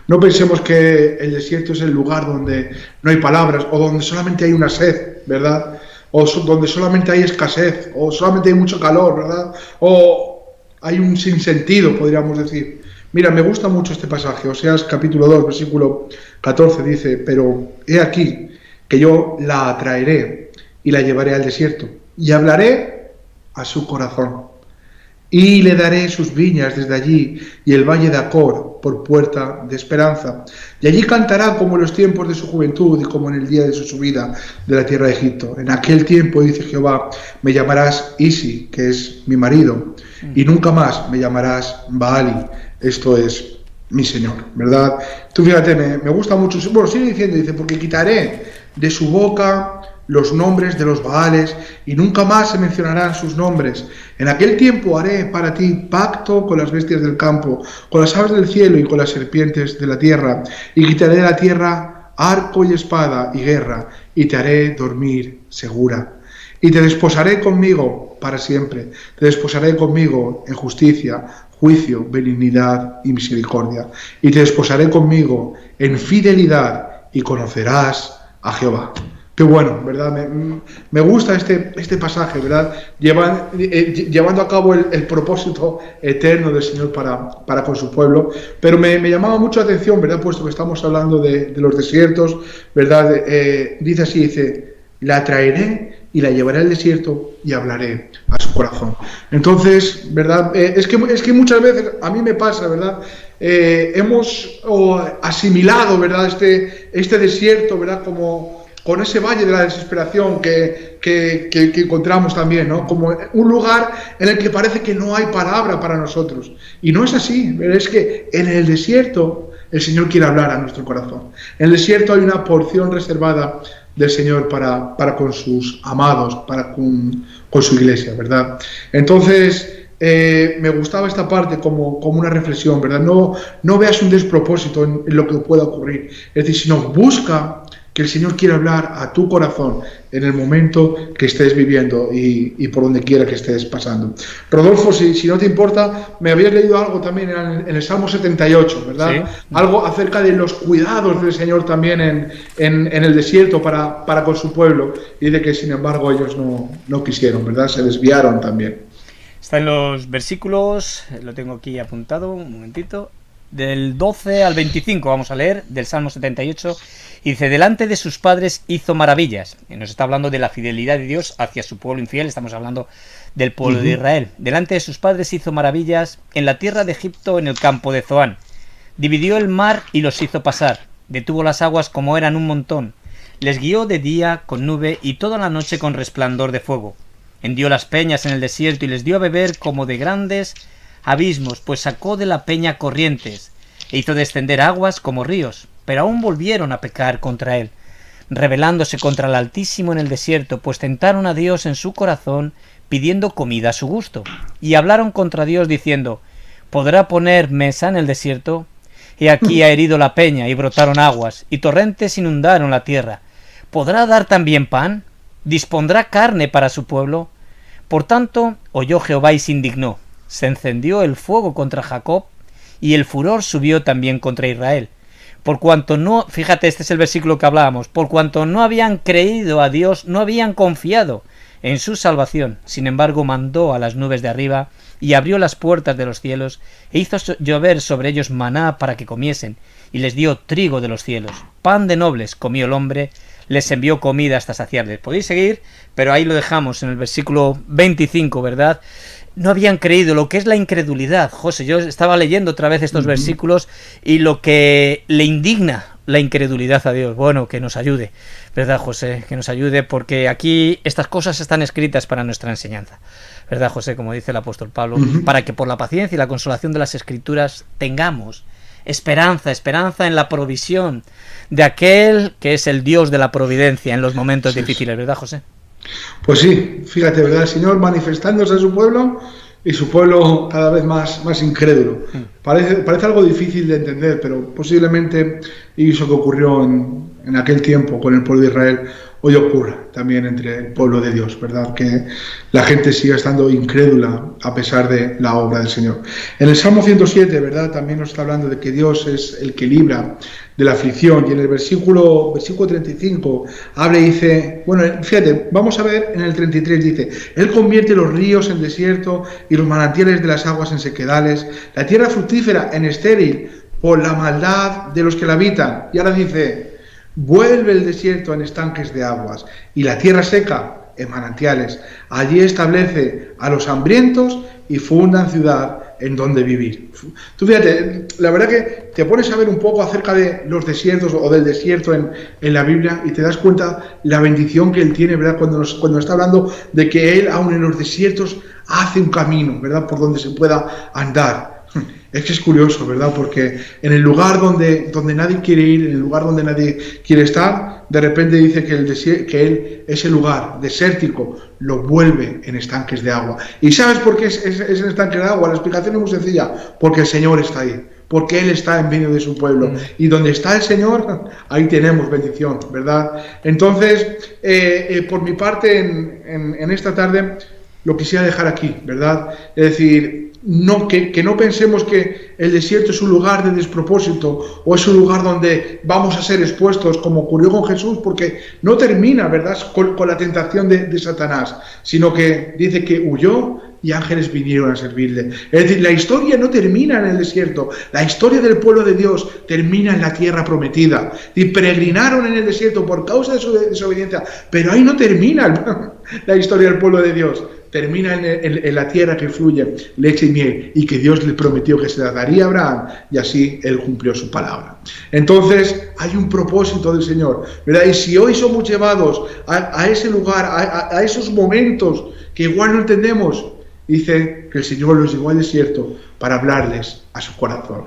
Speaker 4: No pensemos que el desierto es el lugar donde no hay palabras, o donde solamente hay una sed, ¿verdad?, o donde solamente hay escasez, o solamente hay mucho calor, ¿verdad?, o hay un sinsentido, podríamos decir. Mira, me gusta mucho este pasaje, Oseas capítulo 2, versículo 14, dice, pero he aquí que yo la atraeré y la llevaré al desierto, y hablaré a su corazón, y le daré sus viñas desde allí, y el valle de Acor por puerta de esperanza, y allí cantará como en los tiempos de su juventud, y como en el día de su subida de la tierra de Egipto. En aquel tiempo, dice Jehová, me llamarás Isi, que es mi marido, y nunca más me llamarás Baali, esto es mi Señor, ¿verdad? Tú fíjate, me gusta mucho, bueno, sigue diciendo, dice, porque quitaré de su boca los nombres de los Baales, y nunca más se mencionarán sus nombres. En aquel tiempo haré para ti pacto con las bestias del campo, con las aves del cielo y con las serpientes de la tierra, y quitaré de la tierra arco y espada y guerra, y te haré dormir segura. Y te desposaré conmigo para siempre, te desposaré conmigo en justicia, juicio, benignidad y misericordia, y te desposaré conmigo en fidelidad, y conocerás a Jehová. Qué bueno, ¿verdad? Me gusta este pasaje, ¿verdad? Llevando a cabo el propósito eterno del Señor para con su pueblo. Pero me llamaba mucho la atención, ¿verdad? Puesto que estamos hablando de los desiertos, ¿verdad? Dice así, dice, la traeré y la llevaré al desierto y hablaré a su corazón. Entonces, ¿verdad? Es que muchas veces a mí me pasa, ¿verdad? Hemos asimilado, ¿verdad? Este desierto, ¿verdad? Como con ese valle de la desesperación que encontramos también, ¿no? Como un lugar en el que parece que no hay palabra para nosotros. Y no es así, pero es que en el desierto el Señor quiere hablar a nuestro corazón. En el desierto hay una porción reservada del Señor para con sus amados, para con su iglesia, ¿verdad? Entonces, me gustaba esta parte como una reflexión, ¿verdad? No veas un despropósito en lo que pueda ocurrir. Es decir, sino busca que el Señor quiera hablar a tu corazón en el momento que estés viviendo y por donde quiera que estés pasando. Rodolfo, si no te importa, me habías leído algo también en el Salmo 78, ¿verdad? Sí. Algo acerca de los cuidados del Señor también en el desierto para con su pueblo, y de que sin embargo ellos no quisieron, ¿verdad? Se desviaron también.
Speaker 3: Está en los versículos, lo tengo aquí apuntado, un momentito, del 12 al 25, vamos a leer, del Salmo 78, y dice, delante de sus padres hizo maravillas. Y nos está hablando de la fidelidad de Dios hacia su pueblo infiel, estamos hablando del pueblo de Israel. Delante de sus padres hizo maravillas en la tierra de Egipto, en el campo de Zoán. Dividió el mar y los hizo pasar, detuvo las aguas como eran un montón, les guió de día con nube y toda la noche con resplandor de fuego. Hendió las peñas en el desierto y les dio a beber como de grandes abismos, pues sacó de la peña corrientes e hizo descender aguas como ríos, pero aún volvieron a pecar contra él, rebelándose contra el Altísimo en el desierto, pues tentaron a Dios en su corazón, pidiendo comida a su gusto, y hablaron contra Dios diciendo, ¿podrá poner mesa en el desierto? He aquí ha herido la peña y brotaron aguas, y torrentes inundaron la tierra. ¿Podrá dar también pan? ¿Dispondrá carne para su pueblo? Por tanto, oyó Jehová y se indignó. Se encendió el fuego contra Jacob, y el furor subió también contra Israel. Por cuanto no, fíjate, este es el versículo que hablábamos, por cuanto no habían creído a Dios, no habían confiado en su salvación. Sin embargo, mandó a las nubes de arriba y abrió las puertas de los cielos e hizo llover sobre ellos maná para que comiesen, y les dio trigo de los cielos. Pan de nobles comió el hombre, les envió comida hasta saciarles. Podéis seguir, pero ahí lo dejamos en el versículo 25, ¿verdad? No habían creído, lo que es la incredulidad. José, yo estaba leyendo otra vez estos versículos y lo que le indigna la incredulidad a Dios. Bueno, que nos ayude, ¿verdad, José? Que nos ayude, porque aquí estas cosas están escritas para nuestra enseñanza, ¿verdad, José? Como dice el apóstol Pablo, para que por la paciencia y la consolación de las Escrituras tengamos esperanza en la provisión de aquel que es el Dios de la providencia en los momentos difíciles, ¿verdad, José?
Speaker 4: Pues sí, fíjate, ¿verdad? El Señor manifestándose a su pueblo y su pueblo cada vez más incrédulo. Parece algo difícil de entender, pero posiblemente eso que ocurrió en aquel tiempo con el pueblo de Israel hoy ocurra también entre el pueblo de Dios, ¿verdad? Que la gente siga estando incrédula a pesar de la obra del Señor. En el Salmo 107, ¿verdad? También nos está hablando de que Dios es el que libra de la aflicción, y en el versículo 35 habla y dice, bueno, fíjate, vamos a ver en el 33, dice, Él convierte los ríos en desierto y los manantiales de las aguas en sequedales, la tierra fructífera en estéril por la maldad de los que la habitan. Y ahora dice, vuelve el desierto en estanques de aguas y la tierra seca en manantiales. Allí establece a los hambrientos y fundan ciudad en donde vivir. Tú fíjate, la verdad que te pones a ver un poco acerca de los desiertos o del desierto en la Biblia y te das cuenta la bendición que Él tiene, ¿verdad? Cuando está hablando de que Él, aun en los desiertos, hace un camino, ¿verdad? Por donde se pueda andar. Es que es curioso, ¿verdad? Porque en el lugar donde nadie quiere ir, en el lugar donde nadie quiere estar, de repente dice que Él, ese lugar desértico, lo vuelve en estanques de agua. ¿Y sabes por qué es en estanques de agua? La explicación es muy sencilla. Porque el Señor está ahí. Porque Él está en medio de su pueblo. Y donde está el Señor, ahí tenemos bendición, ¿verdad? Entonces, por mi parte, en esta tarde, lo quisiera dejar aquí, ¿verdad? Es decir, que no pensemos que el desierto es un lugar de despropósito o es un lugar donde vamos a ser expuestos como ocurrió con Jesús, porque no termina, ¿verdad?, con la tentación de Satanás, sino que dice que huyó y ángeles vinieron a servirle. Es decir, la historia no termina en el desierto, la historia del pueblo de Dios termina en la tierra prometida. Y peregrinaron en el desierto por causa de su desobediencia, pero ahí no termina la historia del pueblo de Dios. Termina en la tierra que fluye leche y miel y que Dios le prometió que se la daría a Abraham, y así Él cumplió su palabra. Entonces hay un propósito del Señor, ¿verdad? Y si hoy somos llevados a ese lugar, a esos momentos que igual no entendemos, dice que el Señor los llevó al desierto para hablarles a su corazón.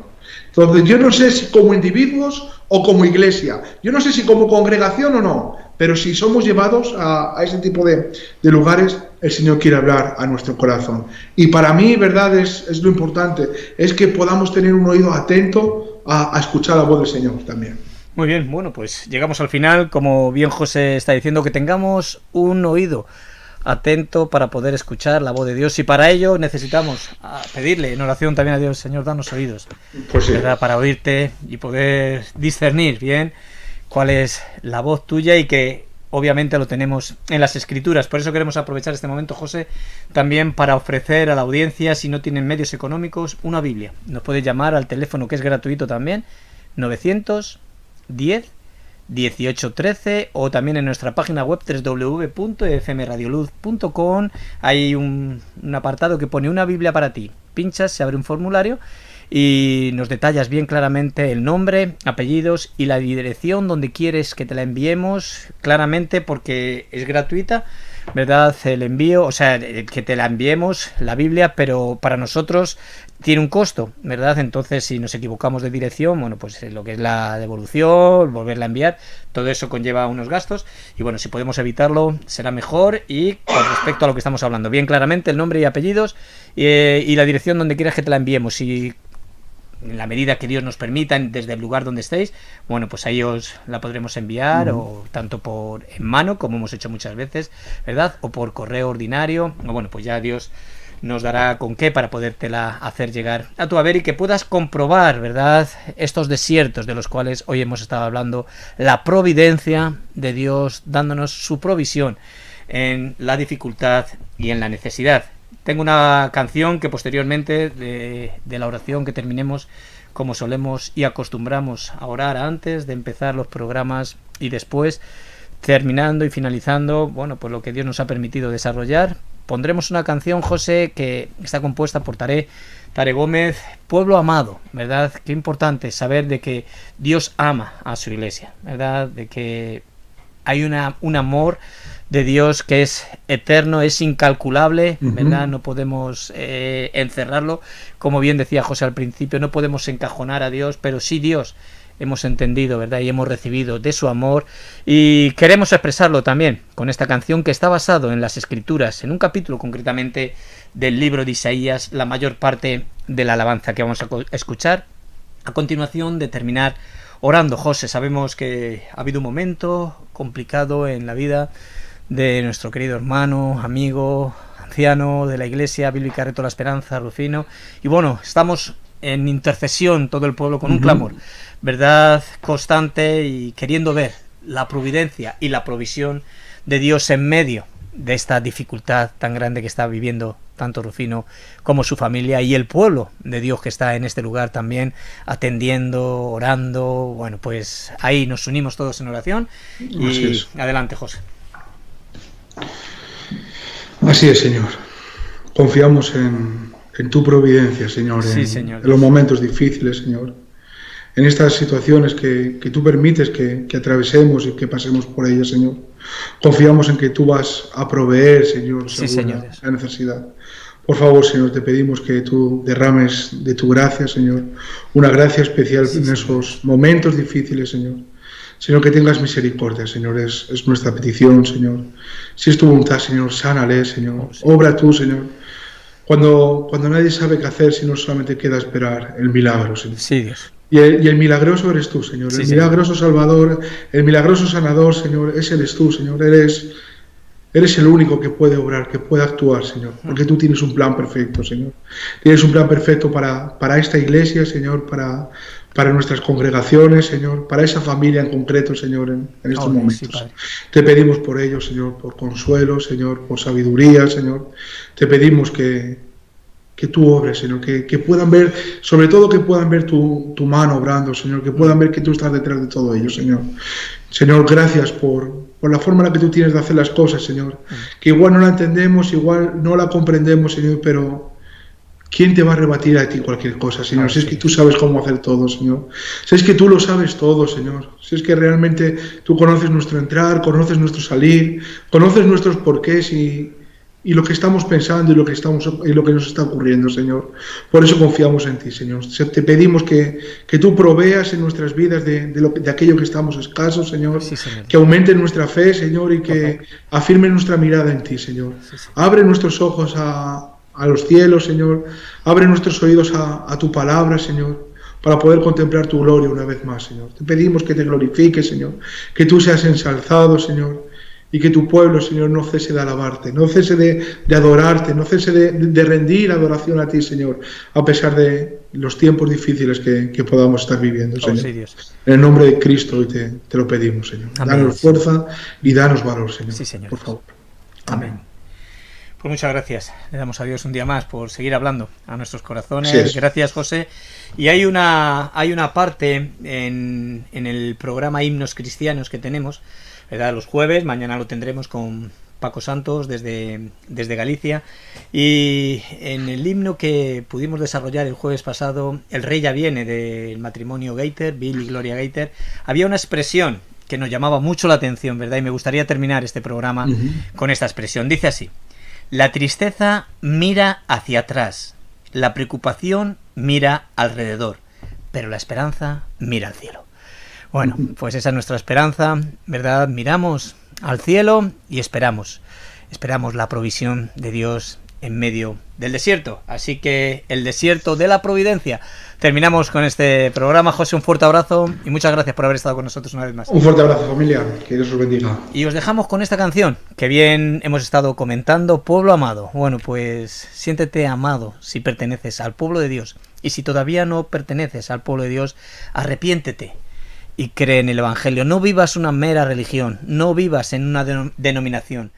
Speaker 4: Entonces yo no sé si como individuos o como iglesia, yo no sé si como congregación o no, pero si somos llevados a ese tipo de lugares, el Señor quiere hablar a nuestro corazón. Y para mí, verdad, es lo importante, es que podamos tener un oído atento a escuchar la voz del Señor también.
Speaker 3: Muy bien, bueno, pues llegamos al final, como bien José está diciendo, que tengamos un oído atento para poder escuchar la voz de Dios, y para ello necesitamos pedirle en oración también a Dios: Señor, danos oídos,
Speaker 4: pues sí,
Speaker 3: ¿verdad?, para oírte y poder discernir bien cuál es la voz tuya, y que obviamente lo tenemos en las Escrituras. Por eso queremos aprovechar este momento, José, también para ofrecer a la audiencia, si no tienen medios económicos, una Biblia. Nos puedes llamar al teléfono, que es gratuito también, 910 1813, o también en nuestra página web www.fmradioluz.com. hay un apartado que pone una Biblia para ti. Pinchas, se abre un formulario y nos detallas bien claramente el nombre, apellidos y la dirección donde quieres que te la enviemos, claramente, porque es gratuita, ¿verdad?, el envío, o sea, que te la enviemos, la Biblia, pero para nosotros tiene un costo, ¿verdad? Entonces, si nos equivocamos de dirección, bueno, pues lo que es la devolución, volverla a enviar, todo eso conlleva unos gastos, y bueno, si podemos evitarlo será mejor. Y con respecto a lo que estamos hablando, bien claramente el nombre y apellidos y la dirección donde quieras que te la enviemos, y en la medida que Dios nos permita, desde el lugar donde estéis, bueno, pues ahí os la podremos enviar, o tanto en mano, como hemos hecho muchas veces, ¿verdad?, o por correo ordinario, o bueno, pues ya Dios nos dará con qué para podértela hacer llegar a tu haber, y que puedas comprobar, ¿verdad?, estos desiertos de los cuales hoy hemos estado hablando, la providencia de Dios dándonos su provisión en la dificultad y en la necesidad. Tengo una canción que posteriormente de la oración que terminemos, como solemos y acostumbramos a orar antes de empezar los programas, y después, terminando y finalizando, bueno, pues lo que Dios nos ha permitido desarrollar, pondremos una canción, José, que está compuesta por Tare Gómez, Pueblo Amado, ¿verdad? Qué importante saber de que Dios ama a su iglesia, ¿verdad? De que hay un amor de Dios que es eterno, es incalculable, ¿verdad?
Speaker 4: Ujú.
Speaker 3: No podemos encerrarlo, como bien decía José al principio, no podemos encajonar a Dios, pero sí Dios hemos entendido, ¿verdad? Y hemos recibido de su amor y queremos expresarlo también con esta canción que está basado en las Escrituras, en un capítulo concretamente del libro de Isaías, la mayor parte de la alabanza que vamos a escuchar a continuación de terminar orando. José, sabemos que ha habido un momento complicado en la vida de nuestro querido hermano, amigo, anciano de la Iglesia Bíblica Reto la Esperanza, Rufino, y bueno, estamos en intercesión todo el pueblo con un clamor, verdad constante y queriendo ver la providencia y la provisión de Dios en medio de esta dificultad tan grande que está viviendo tanto Rufino como su familia y el pueblo de Dios que está en este lugar también atendiendo, orando. Bueno, pues ahí nos unimos todos en oración
Speaker 4: Así
Speaker 3: y
Speaker 4: es.
Speaker 3: adelante, José.
Speaker 4: Así es, Señor. Confiamos en tu providencia, Señor,
Speaker 3: Sí, Señor
Speaker 4: en los
Speaker 3: Dios.
Speaker 4: momentos difíciles, Señor. En estas situaciones que tú permites que atravesemos y que pasemos por ellas, Señor. Confiamos en que tú vas a proveer, Señor,
Speaker 3: Sí,
Speaker 4: según
Speaker 3: Señor Dios.
Speaker 4: la necesidad. Por favor, Señor, te pedimos que tú derrames de tu gracia, Señor, una gracia especial
Speaker 3: Sí,
Speaker 4: en
Speaker 3: Señor
Speaker 4: esos
Speaker 3: Dios.
Speaker 4: momentos difíciles, Señor. Señor, que tengas misericordia, Señor, es nuestra petición, Señor. Si es tu voluntad, Señor, sánale, Señor.
Speaker 3: Oh, sí.
Speaker 4: Obra tú, Señor. Cuando nadie sabe qué hacer, sino solamente queda esperar el milagro, Señor.
Speaker 3: Sí, Dios.
Speaker 4: Y el milagroso eres tú, Señor.
Speaker 3: Sí,
Speaker 4: El
Speaker 3: Señor.
Speaker 4: milagroso Salvador, el milagroso sanador, Señor, ese eres tú, Señor. Eres el único que puede obrar, que puede actuar, Señor. Porque tú tienes un plan perfecto, Señor. Tienes un plan perfecto para esta iglesia, Señor, para nuestras congregaciones, Señor, para esa familia en concreto, Señor, en estos
Speaker 3: Oh, Dios, sí,
Speaker 4: momentos.
Speaker 3: Padre.
Speaker 4: Te pedimos por ellos, Señor, por consuelo, Señor, por sabiduría, Señor. Te pedimos que tú obres, Señor, que puedan ver, sobre todo que puedan ver tu mano obrando, Señor, que puedan ver que tú estás detrás de todo ello, Señor. Señor, gracias por la forma en la que tú tienes de hacer las cosas, Señor, que igual no la entendemos, igual no la comprendemos, Señor, pero ¿quién te va a rebatir a ti cualquier cosa, Señor?
Speaker 3: Oh,
Speaker 4: Si es
Speaker 3: sí,
Speaker 4: que tú
Speaker 3: Dios.
Speaker 4: sabes cómo hacer todo, Señor. Si es que tú lo sabes todo, Señor. Si es que realmente tú conoces nuestro entrar, conoces nuestro salir, conoces nuestros porqués y lo que estamos pensando y lo que nos está ocurriendo, Señor. Por eso confiamos en ti, Señor. Te pedimos que tú proveas en nuestras vidas de aquello que estamos escasos, Señor.
Speaker 3: Sí, Señor.
Speaker 4: Que aumente nuestra fe, Señor, y
Speaker 3: Por
Speaker 4: que
Speaker 3: favor.
Speaker 4: afirme nuestra mirada en ti, Señor.
Speaker 3: Sí, Señor.
Speaker 4: Abre nuestros ojos a los cielos, Señor. Abre nuestros oídos a tu palabra, Señor, para poder contemplar tu gloria una vez más, Señor. Te pedimos que te glorifiques, Señor, que tú seas ensalzado, Señor, y que tu pueblo, Señor, no cese de alabarte, no cese de adorarte, no cese de rendir adoración a ti, Señor, a pesar de los tiempos difíciles que podamos estar viviendo,
Speaker 3: Oh,
Speaker 4: Señor.
Speaker 3: sí, Dios.
Speaker 4: En el nombre de Cristo hoy te lo pedimos, Señor.
Speaker 3: Amén.
Speaker 4: Danos fuerza y danos valor, Señor.
Speaker 3: Sí, Señor
Speaker 4: Por
Speaker 3: Dios.
Speaker 4: favor.
Speaker 3: Amén. Pues muchas gracias. Le damos a Dios un día más por seguir hablando a nuestros
Speaker 4: Así
Speaker 3: corazones.
Speaker 4: es.
Speaker 3: Gracias, José. Y hay una parte en el programa Himnos Cristianos que tenemos, ¿verdad? Los jueves. Mañana lo tendremos con Paco Santos desde Galicia. Y en el himno que pudimos desarrollar el jueves pasado, El Rey ya viene, del matrimonio Gaiter, Bill y Gloria Gaiter, había una expresión que nos llamaba mucho la atención, ¿verdad? Y me gustaría terminar este programa con esta expresión. Dice así: la tristeza mira hacia atrás, la preocupación mira alrededor, pero la esperanza mira al cielo. Bueno, pues esa es nuestra esperanza, ¿verdad? Miramos al cielo y esperamos la provisión de Dios en medio del desierto. Así que el desierto de la providencia. Terminamos con este programa. José, un fuerte abrazo y muchas gracias por haber estado con nosotros una vez más.
Speaker 4: Un fuerte abrazo, familia. Que Dios os bendiga.
Speaker 3: Y os dejamos con esta canción que bien hemos estado comentando, Pueblo Amado. Bueno, pues siéntete amado si perteneces al pueblo de Dios. Y si todavía no perteneces al pueblo de Dios, arrepiéntete y cree en el Evangelio. No vivas una mera religión, no vivas en una denominación.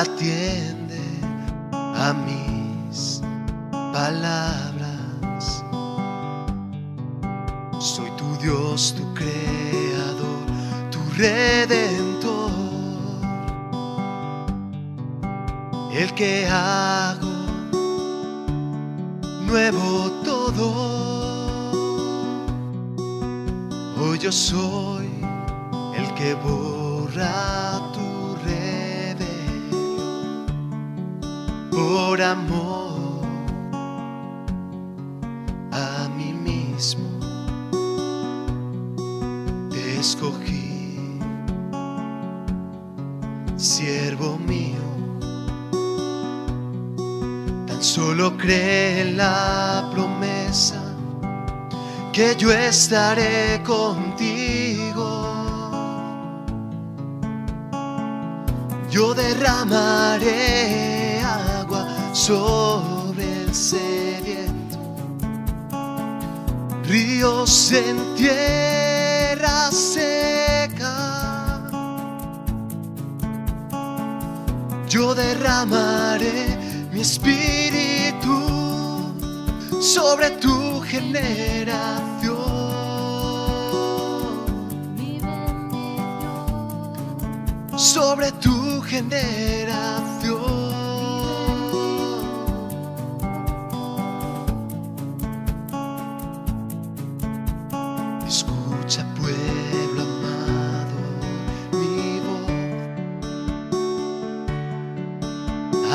Speaker 6: atiende a mis palabras. Soy tu Dios, tu creador, tu redentor, el que hago nuevo todo. Hoy yo soy el que borra tu rebelión. Por amor a mí mismo te escogí, siervo mío. Tan solo cree en la promesa que yo estaré contigo. Yo derramaré agua sobre el sediento, ríos en tierra seca. Yo derramaré mi espíritu sobre tu generación. Sobre tu generación. Escucha, pueblo amado, mi voz.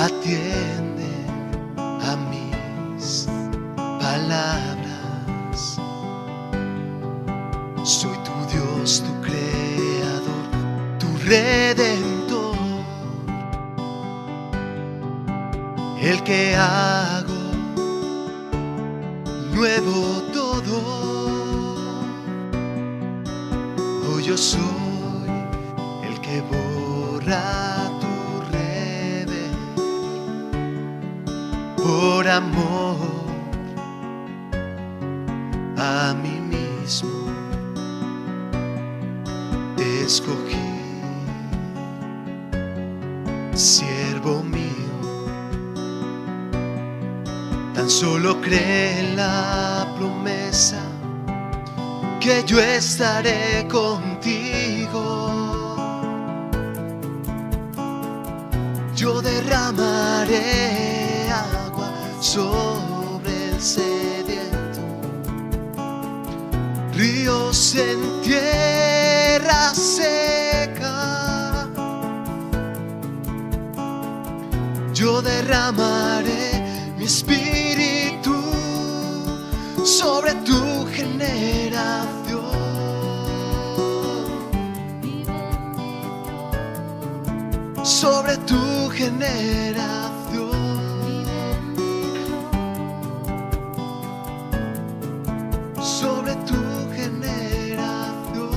Speaker 6: Atiende a mis palabras. Soy tu Dios, tu creador, tu redentor, el que hago nuevo todo. Hoy yo soy el que borra tu rebelión. Por amor a mí mismo te escogí, siervo mío. Tan solo cree en la promesa que yo estaré contigo. Yo derramaré agua sobre el sediento, ríos en tierra seca. Yo derramaré mi espíritu sobre tu generación. Sobre tu generación. Sobre tu generación.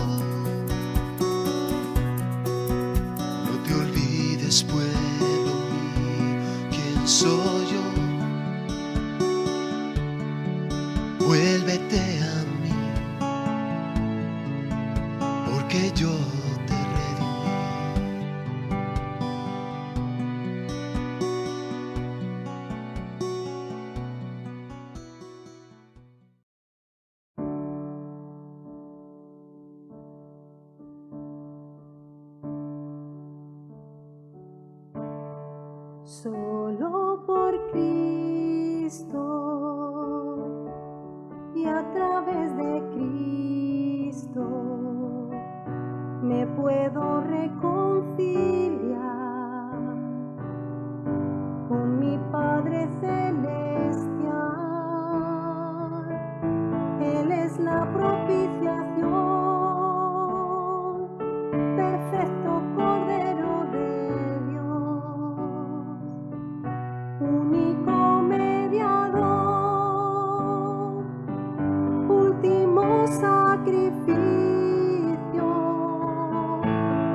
Speaker 6: No te olvides, pueblo mío, quién soy yo. Vuélvete a mí, porque yo te redimí.
Speaker 2: Solo por Cristo y a través de Cristo me puedo reconciliar con mi Padre Celestial. Él es la propiciación, perfecto Cordero de Dios, único mediador, último sacrificio.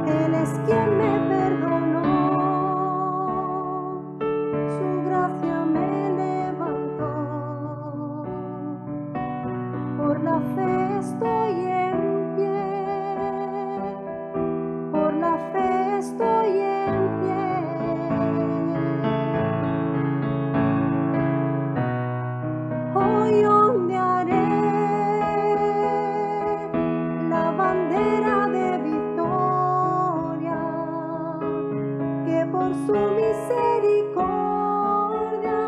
Speaker 2: Él es quien me perdonó, su gracia me su misericordia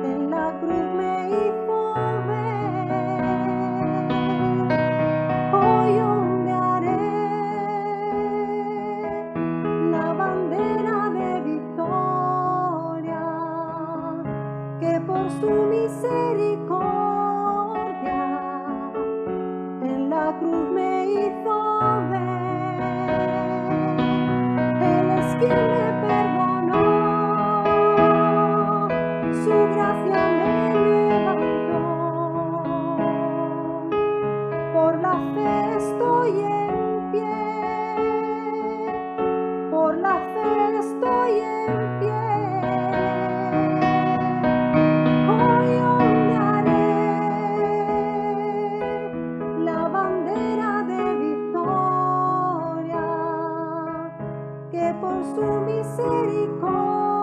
Speaker 2: en la cruz me hizo ver. Hoy ondearé la bandera de victoria que por su misericordia en la cruz me hizo ver. Él es quien me perdonó, su gracia me levantó. Por la fe estoy en pie, por la fe estoy en pie. Hoy ondearé la bandera de victoria que por su misericordia